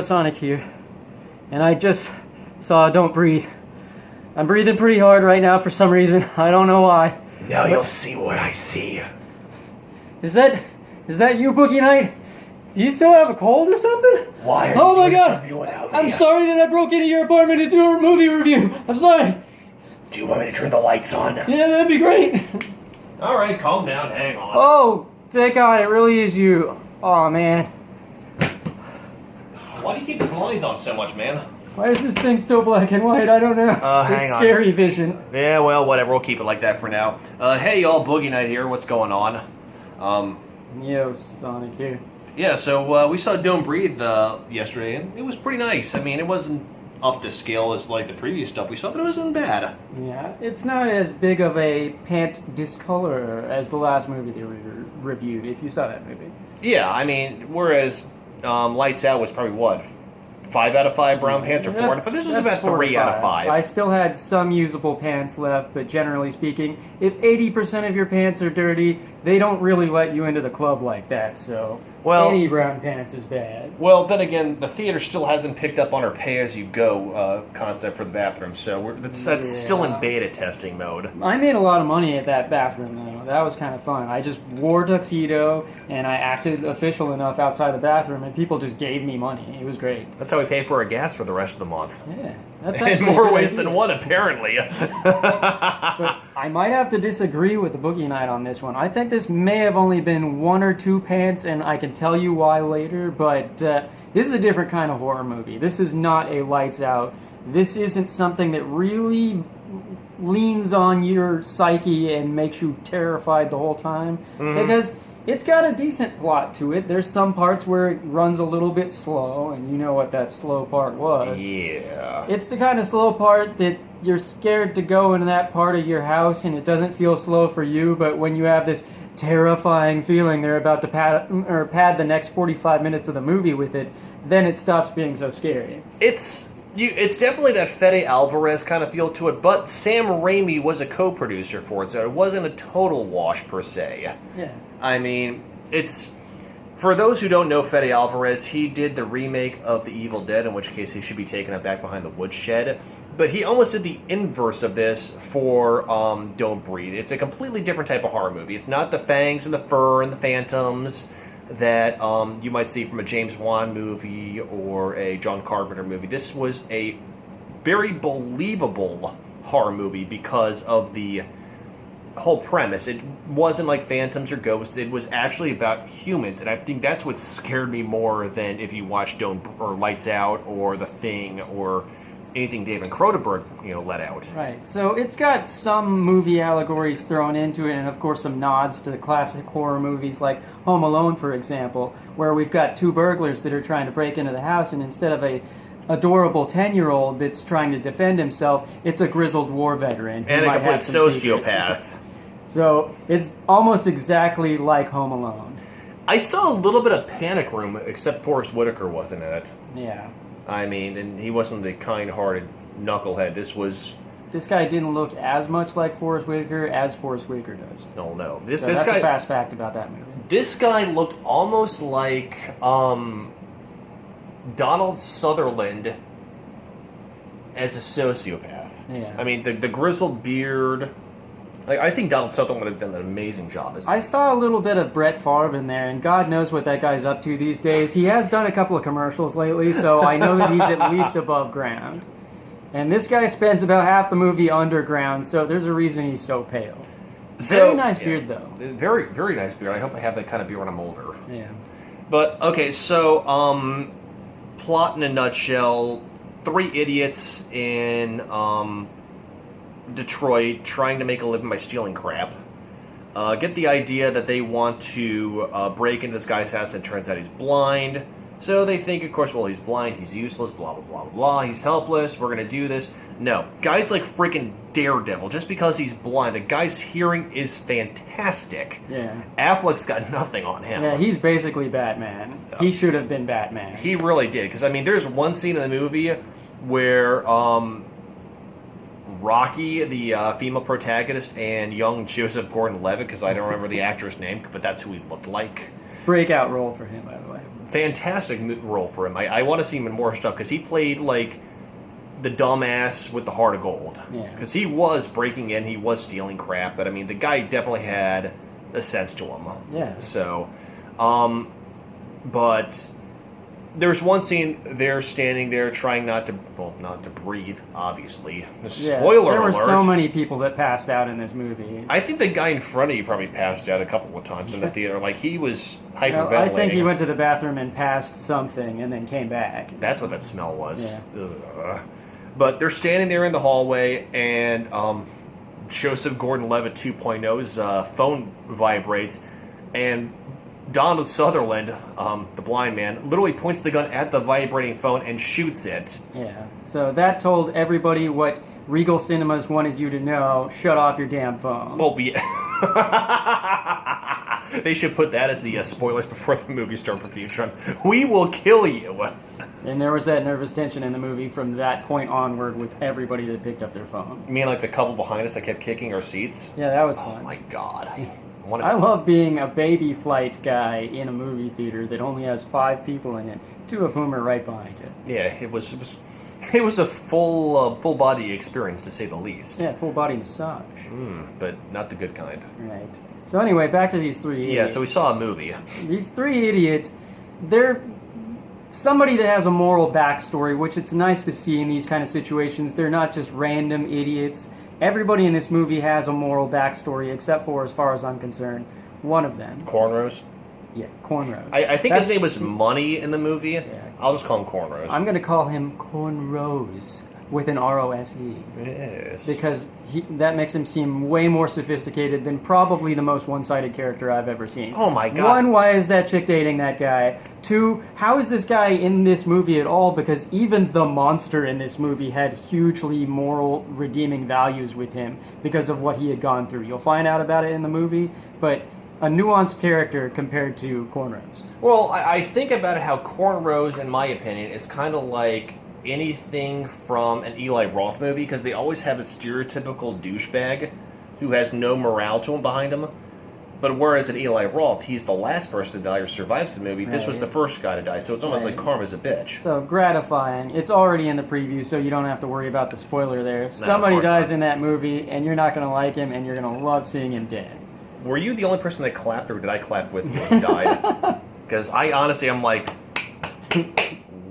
Sonic here. And I just saw Don't Breathe. I'm breathing pretty hard right now for some reason. I don't know why. Now you'll see what I see. Is that you, Boogie Night? Do you still have a cold or something? Why are oh you my doing God. this review without me? I'm sorry that I broke into your apartment to do a movie review. I'm sorry. Do you want me to turn the lights on? Yeah, that'd be great. Alright, calm down, hang on. Oh, thank God, it really is you. Oh, man. Why do you keep the blinds on so much, man? Why is this thing still black and white? I don't know. Hang it's on. scary vision. Yeah, well, whatever, we'll keep it like that for now. Hey y'all, Boogie Night here, what's going on? Yo, Sonic here. Yeah, so we saw Don't Breathe yesterday, and it was pretty nice. I mean, it wasn't up to scale as like the previous stuff we saw, but it wasn't bad. Yeah, it's not as big of a pant discolor as the last movie they reviewed, if you saw that movie. Yeah, I mean, whereas Lights Out was probably, what, 5 out of 5 brown pants or 4 out of 5? This was about 3 out of 5. I still had some usable pants left, but generally speaking, if 80% of your pants are dirty, they don't really let you into the club like that, so any brown pants is bad. Well, then again, the theater still hasn't picked up on our pay-as-you-go concept for the bathroom, so that's still in beta testing mode. I made a lot of money at that bathroom, though. That was kind of fun. I just wore a tuxedo, and I acted official enough outside the bathroom, and people just gave me money. It was great. That's how we pay for our gas for the rest of the month. Yeah. That's in more ways than one, apparently. But I might have to disagree with the Boogie Night on this one. I think this may have only been 1 or 2 pants, and I can tell you why later, but this is a different kind of horror movie. This is not a Lights Out. This isn't something that really leans on your psyche and makes you terrified the whole time, because it's got a decent plot to it. There's some parts where it runs a little bit slow, and you know what that slow part was. Yeah. It's the kind of slow part that you're scared to go into that part of your house, and it doesn't feel slow for you, but when you have this terrifying feeling they're about to pad the next 45 minutes of the movie with it, then it stops being so scary. It's definitely that Fede Alvarez kind of feel to it, but Sam Raimi was a co-producer for it, so it wasn't a total wash per se. Yeah. I mean, it's... For those who don't know Fede Alvarez, he did the remake of The Evil Dead, in which case he should be taken back behind the woodshed. But he almost did the inverse of this for Don't Breathe. It's a completely different type of horror movie. It's not the fangs and the fur and the phantoms that you might see from a James Wan movie or a John Carpenter movie. This was a very believable horror movie because of the whole premise. It wasn't like phantoms or ghosts. It was actually about humans, and I think that's what scared me more than if you watched Lights Out or The Thing or anything David Cronenberg, let out. Right. So it's got some movie allegories thrown into it, and of course some nods to the classic horror movies like Home Alone, for example, where we've got 2 burglars that are trying to break into the house, and instead of a adorable 10-year-old that's trying to defend himself, it's a grizzled war veteran. And a complete sociopath. So it's almost exactly like Home Alone. I saw a little bit of Panic Room, except Forrest Whitaker wasn't in it. Yeah. I mean, and he wasn't the kind-hearted knucklehead. This guy didn't look as much like Forrest Whitaker as Forrest Whitaker does. No. That's a fast fact about that movie. This guy looked almost like Donald Sutherland as a sociopath. Yeah. I mean, the grizzled beard. I think Donald Sutherland would have done an amazing job as this. I saw a little bit of Brett Favre in there, and God knows what that guy's up to these days. He has done a couple of commercials lately, so I know that he's at least above ground. And this guy spends about half the movie underground, so there's a reason he's so pale. Very nice beard, though. Very, very nice beard. I hope I have that kind of beard when I'm older. Yeah. But, okay, so, plot in a nutshell, 3 idiots in, Detroit trying to make a living by stealing crap. Get the idea that they want to break into this guy's house, and it turns out he's blind. So they think, of course, well, he's blind, he's useless, blah, blah, blah, blah, he's helpless, we're going to do this. No. Guy's like freaking Daredevil. Just because he's blind, the guy's hearing is fantastic. Yeah. Affleck's got nothing on him. Yeah, he's basically Batman. He should have been Batman. He really did. Because, I mean, there's one scene in the movie where Rocky, the female protagonist, and young Joseph Gordon-Levitt, because I don't remember the actor's name, but that's who he looked like. Breakout role for him, by the way. Fantastic role for him. I want to see him in more stuff because he played like the dumbass with the heart of gold. Yeah. Because he was breaking in, he was stealing crap, but I mean, the guy definitely had a sense to him. Yeah. So, but there's one scene they're standing there trying not to breathe, obviously. Spoiler there were alert. so many people that passed out in this movie. I think the guy in front of you probably passed out a couple of times in the theater. Like, he was hyperventilating. I think he went to the bathroom and passed something and then came back. That's what that smell was. Yeah. Ugh. But they're standing there in the hallway, and Joseph Gordon-Levitt 2.0's phone vibrates, and Donald Sutherland, the blind man, literally points the gun at the vibrating phone and shoots it. Yeah. So that told everybody what Regal Cinemas wanted you to know. Shut off your damn phone. Well, they should put that as the spoilers before the movie starts for future. We will kill you. And there was that nervous tension in the movie from that point onward with everybody that picked up their phone. You mean like the couple behind us that kept kicking our seats? Yeah, that was Oh fun. my god. I love being a baby flight guy in a movie theater that only has 5 people in it, 2 of whom are right behind you. Yeah, it was a full body experience to say the least. Yeah, full body massage. But not the good kind. Right. So anyway, back to these 3 idiots. Yeah, so we saw a movie. These 3 idiots, they're somebody that has a moral backstory, which it's nice to see in these kind of situations. They're not just random idiots. Everybody in this movie has a moral backstory, except for, as far as I'm concerned, one of them. Cornrows? Yeah, Cornrows. I think his name was Money in the movie. Yeah. I'll just call him Cornrows. I'm going to call him Cornrose with an R-O-S-E. Yes. Because that makes him seem way more sophisticated than probably the most one-sided character I've ever seen. Oh my god. 1, why is that chick dating that guy? 2, how is this guy in this movie at all? Because even the monster in this movie had hugely moral redeeming values with him because of what he had gone through. You'll find out about it in the movie, but a nuanced character compared to Cornrows. Well, I think about it how Cornrows, in my opinion, is kind of like anything from an Eli Roth movie, because they always have a stereotypical douchebag who has no morale to him behind him. But whereas in Eli Roth, he's the last person to die or survives the movie, this was the first guy to die, so it's almost like Karma's a bitch. So gratifying. It's already in the preview, so you don't have to worry about the spoiler there. Somebody dies in that movie, and you're not going to like him, and you're going to love seeing him dead. Were you the only person that clapped, or did I clap with you when he died? Because I'm like,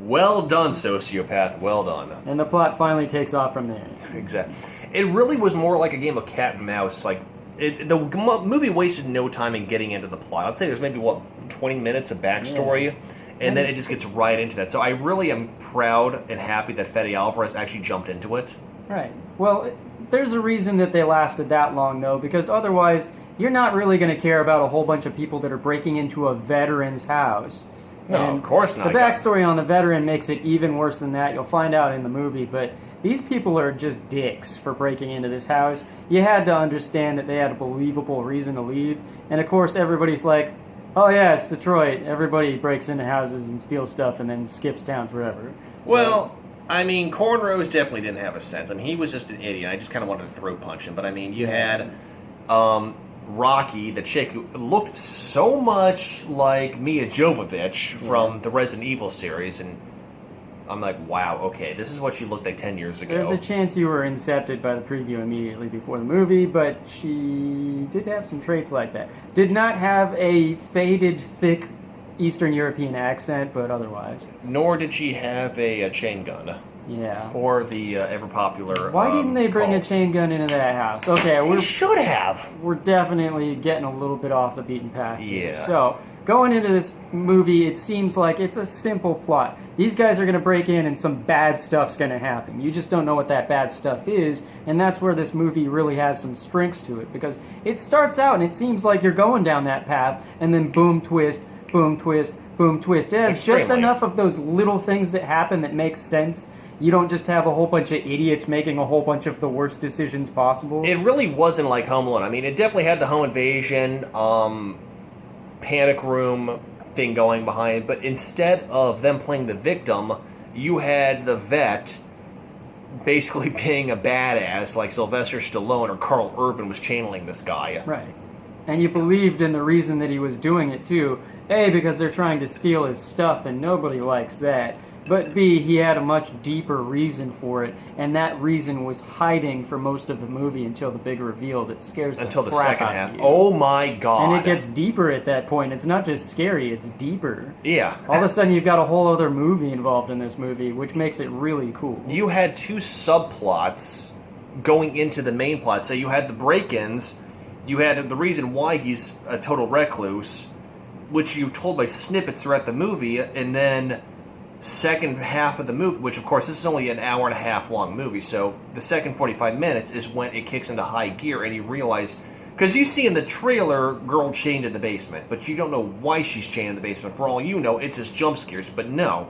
well done, sociopath, well done. And the plot finally takes off from there. Exactly. It really was more like a game of cat and mouse. Like, the movie wasted no time in getting into the plot. I'd say there's maybe, 20 minutes of backstory, and then it just gets right into that. So I really am proud and happy that Fede Alvarez actually jumped into it. Right. Well, there's a reason that they lasted that long, though, because otherwise you're not really going to care about a whole bunch of people that are breaking into a veteran's house. No, And of course not. The backstory on the veteran makes it even worse than that. You'll find out in the movie, but these people are just dicks for breaking into this house. You had to understand that they had a believable reason to leave, and of course everybody's like, oh yeah, it's Detroit. Everybody breaks into houses and steals stuff and then skips town forever. Well, I mean, Cornrows definitely didn't have a sense. I mean, he was just an idiot. I just kind of wanted to throat punch him. But I mean, you had Rocky, the chick who looked so much like Mia Jovovich from the Resident Evil series, and I'm like, wow, okay, this is what she looked like 10 years ago. There's a chance you were incepted by the preview immediately before the movie, but she did have some traits like that. Did not have a faded, thick Eastern European accent, but otherwise. Nor did she have a chain gun. Yeah. Or the ever-popular... Why didn't they bring a Colt. chain gun into that house? Okay, We should have. we're definitely getting a little bit off the beaten path here. Yeah. So, going into this movie, it seems like it's a simple plot. These guys are going to break in and some bad stuff's going to happen. You just don't know what that bad stuff is, and that's where this movie really has some strengths to it, because it starts out and it seems like you're going down that path, and then boom, twist, boom, twist, boom, twist. It has just Extremely. enough of those little things that happen that make sense. You don't just have a whole bunch of idiots making a whole bunch of the worst decisions possible. It really wasn't like Home Alone. I mean, it definitely had the home invasion, panic room thing going behind, but instead of them playing the victim, you had the vet basically being a badass like Sylvester Stallone or Carl Urban was channeling this guy. Right. And you believed in the reason that he was doing it, too. A, because they're trying to steal his stuff, and nobody likes that. But B, he had a much deeper reason for it, and that reason was hiding for most of the movie until the big reveal that scares the until the crap second out half. of you. Oh my god! And it gets deeper at that point. It's not just scary; it's deeper. Yeah. All of a sudden, you've got a whole other movie involved in this movie, which makes it really cool. You had two subplots going into the main plot. So you had the break-ins, you had the reason why he's a total recluse, which you told by snippets throughout the movie, and then second half of the movie, which of course this is only an hour and a half long movie, so the second 45 minutes is when it kicks into high gear and you realize, because you see in the trailer girl chained in the basement, but you don't know why she's chained in the basement. For all you know, it's just jump scares, but no.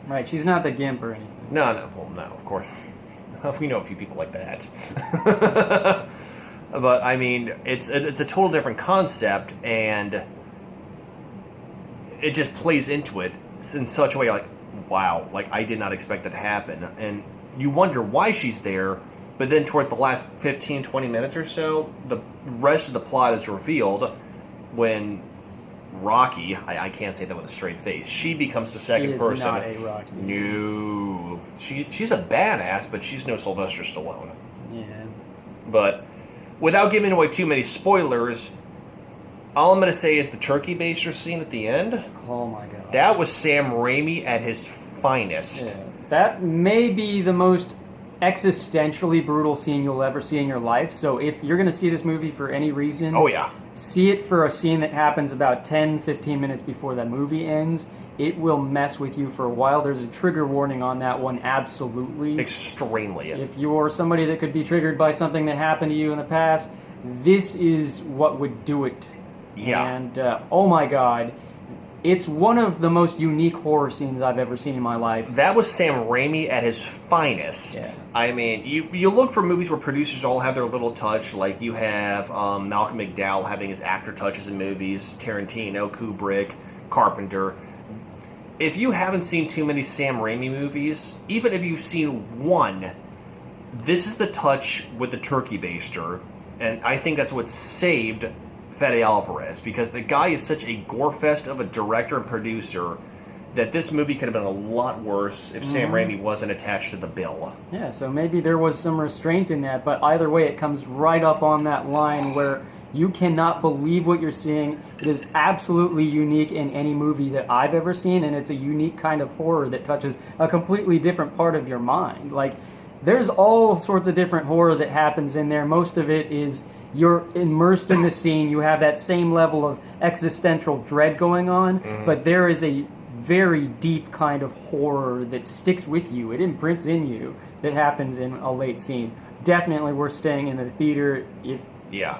Right, she's not the gimp or anything. No, of course. We know a few people like that. But I mean, it's a total different concept, and it just plays into it in such a way like, wow, like I did not expect that to happen. And you wonder why she's there, but then towards the last 15, 20 minutes or so, the rest of the plot is revealed when Rocky, I can't say that with a straight face, she becomes the second person. She is not a Rocky. No. She's a badass, but she's no Sylvester Stallone. Yeah. But without giving away too many spoilers, all I'm going to say is the turkey baster scene at the end. Oh my god. That was Sam Raimi at his finest. Yeah. That may be the most existentially brutal scene you'll ever see in your life. So if you're going to see this movie for any reason, Oh, yeah. see it for a scene that happens about 10-15 minutes before that movie ends. It will mess with you for a while. There's a trigger warning on that one, absolutely. Extremely. If you're somebody that could be triggered by something that happened to you in the past, this is what would do it. Yeah. And, oh my god, it's one of the most unique horror scenes I've ever seen in my life. That was Sam Raimi at his finest. Yeah. I mean, you look for movies where producers all have their little touch, like you have Malcolm McDowell having his actor touches in movies, Tarantino, Kubrick, Carpenter. If you haven't seen too many Sam Raimi movies, even if you've seen one, this is the touch with the turkey baster, and I think that's what saved Fede Alvarez, because the guy is such a gore fest of a director and producer that this movie could have been a lot worse if Sam Raimi wasn't attached to the bill. Yeah, so maybe there was some restraint in that, but either way, it comes right up on that line where you cannot believe what you're seeing. It is absolutely unique in any movie that I've ever seen, and it's a unique kind of horror that touches a completely different part of your mind. Like, there's all sorts of different horror that happens in there. Most of it is you're immersed in the scene, you have that same level of existential dread going on, but there is a very deep kind of horror that sticks with you. It imprints in you that happens in a late scene. Definitely worth staying in the theater. If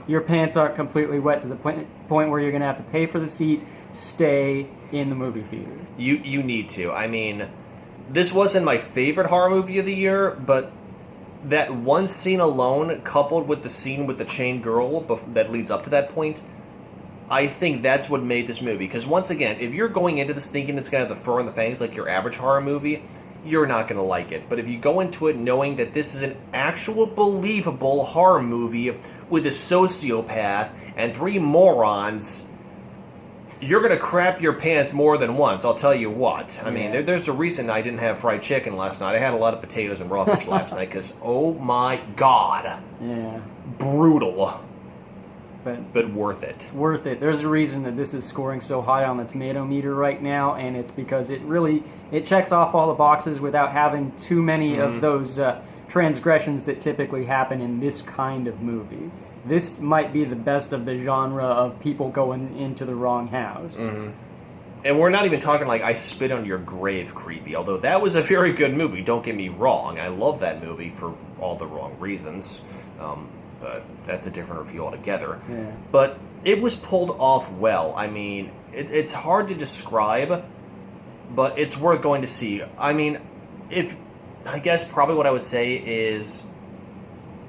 your pants aren't completely wet to the point where you're going to have to pay for the seat, stay in the movie theater. You need to. I mean, this wasn't my favorite horror movie of the year, but that one scene alone, coupled with the scene with the chained girl that leads up to that point, I think that's what made this movie. Because once again, if you're going into this thinking it's going to have the fur and the fangs like your average horror movie, you're not going to like it. But if you go into it knowing that this is an actual believable horror movie with a sociopath and three morons, you're going to crap your pants more than once, I'll tell you what. I mean, there's a reason I didn't have fried chicken last night. I had a lot of potatoes and raw fish last night because, oh my god. Yeah. Brutal. But worth it. Worth it. There's a reason that this is scoring so high on the tomato meter right now, and it's because it checks off all the boxes without having too many of those transgressions that typically happen in this kind of movie. This might be the best of the genre of people going into the wrong house. And we're not even talking like I Spit on Your Grave creepy, although that was a very good movie, don't get me wrong. I love that movie for all the wrong reasons. But that's a different review altogether. Yeah. But it was pulled off well. I mean, it's hard to describe, but it's worth going to see. I mean, I guess probably what I would say is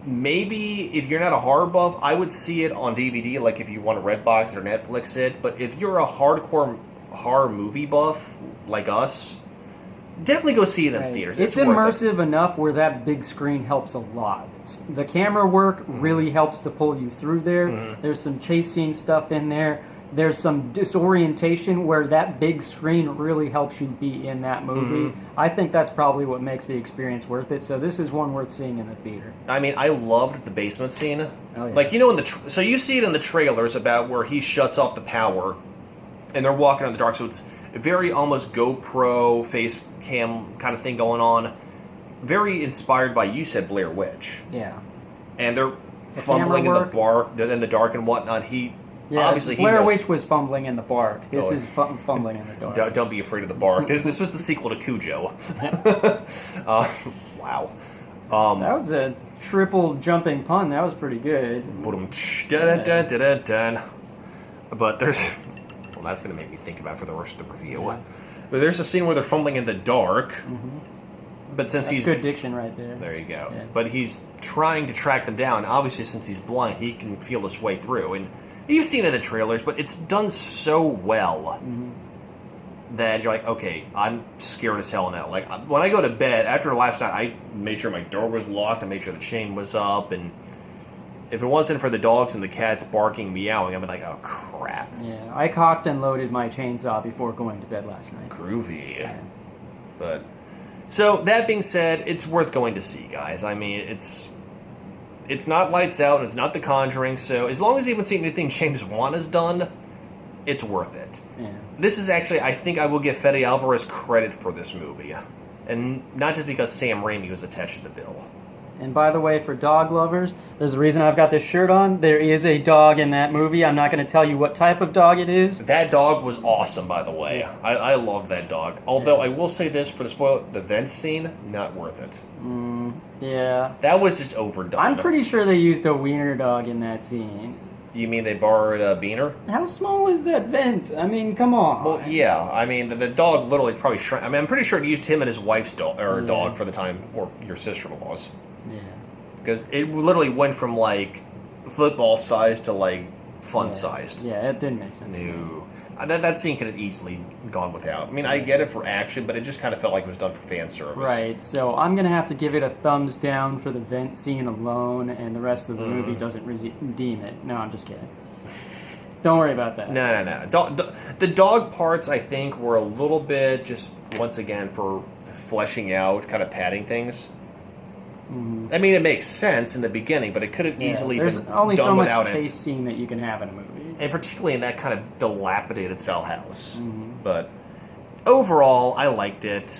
maybe if you're not a horror buff, I would see it on DVD, like if you want to Redbox or Netflix it. But if you're a hardcore horror movie buff like us, definitely go see it in theaters. It's immersive enough where that big screen helps a lot. The camera work really helps to pull you through there. There's some chase scene stuff in there. there's some disorientation where that big screen really helps you be in that movie. I think that's probably what makes the experience worth it. So this is one worth seeing in the theater. I mean, I loved the basement scene. Oh, yeah. Like, you know, so you see it in the trailers about where he shuts off the power, and they're walking in the dark. So it's very almost GoPro face cam kind of thing going on. Very inspired by, you said, Blair Witch. Yeah. And they're The fumbling in camera in the dark and whatnot. Obviously, Blair he knows. Witch was fumbling in the bark. This is fumbling in the dark. Don't be afraid of the bark. This was the sequel to Cujo. Wow. That was a triple jumping pun. That was pretty good. But there's... Well, that's going to make me think about it for the rest of the review. Yeah. But there's a scene where they're fumbling in the dark. But since That's good diction right there. There you go. Yeah. But he's trying to track them down. Obviously, since he's blind, he can feel his way through. And you've seen it in the trailers, but it's done so well that you're like, okay, I'm scared as hell now. Like, when I go to bed, after last night, I made sure my door was locked. I made sure the chain was up. And if it wasn't for the dogs and the cats barking, meowing, I'd be like, oh, crap. Yeah, I cocked and loaded my chainsaw before going to bed last night. Groovy. Yeah. But... So, that being said, it's worth going to see, guys. I mean, it's not Lights Out, and it's not The Conjuring, so as long as you haven't seen anything James Wan has done, it's worth it. Yeah. This is actually, I think I will give Fede Alvarez credit for this movie. And not just because Sam Raimi was attached to the bill. And by the way, for dog lovers, there's a reason I've got this shirt on. There is a dog in that movie. I'm not going to tell you what type of dog it is. That dog was awesome, by the way. Yeah. I love that dog. Although, I will say this, for the spoiler, the vent scene, not worth it. Yeah. That was just overdone. I'm pretty sure they used a wiener dog in that scene. You mean they borrowed a beaner? How small is that vent? I mean, come on. Well, yeah. I mean, the dog literally probably shrank. I mean, I'm pretty sure it used him and his wife's dog for the time, or your sister-in-law's. Yeah. Because it literally went from, like, football size to, like, fun sized. Yeah, it didn't make sense. No. That scene could have easily gone without. I mean, I get it for action, but it just kind of felt like it was done for fan service. Right, so I'm going to have to give it a thumbs down for the vent scene alone, and the rest of the movie doesn't redeem it. No, I'm just kidding. Don't worry about that. No. The dog parts, I think, were a little bit just, once again, for fleshing out, kind of padding things. I mean, it makes sense in the beginning, but it could have easily been There's only done so much without chase scene that you can have in a movie. And particularly in that kind of dilapidated cell house. But overall, I liked it.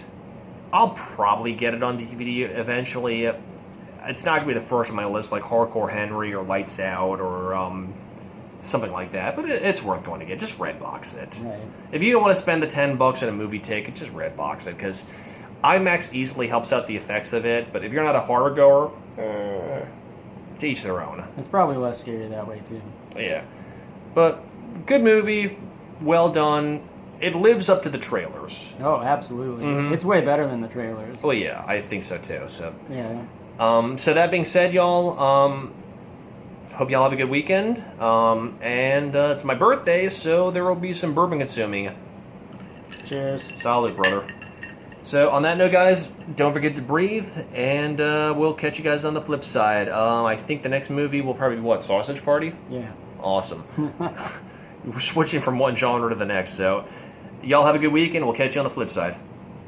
I'll probably get it on DVD eventually. It's not going to be the first on my list, like Hardcore Henry or Lights Out or something like that. But it's worth going to get. Just Redbox it. Right. If you don't want to spend the $10 on a movie ticket, just Redbox it, because IMAX easily helps out the effects of it, but if you're not a horror goer, to each their own. It's probably less scary that way, too. Yeah. But, good movie, well done. It lives up to the trailers. Oh, absolutely. It's way better than the trailers. Well, yeah, I think so, too. So, Yeah. So that being said, y'all, hope y'all have a good weekend. And it's my birthday, so there will be some bourbon consuming. Cheers. Solid, brother. So, on that note, guys, don't forget to breathe, and we'll catch you guys on the flip side. I think the next movie will probably be, what, Sausage Party? Yeah. Awesome. We're switching from one genre to the next, so y'all have a good weekend. We'll catch you on the flip side.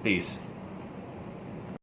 Peace.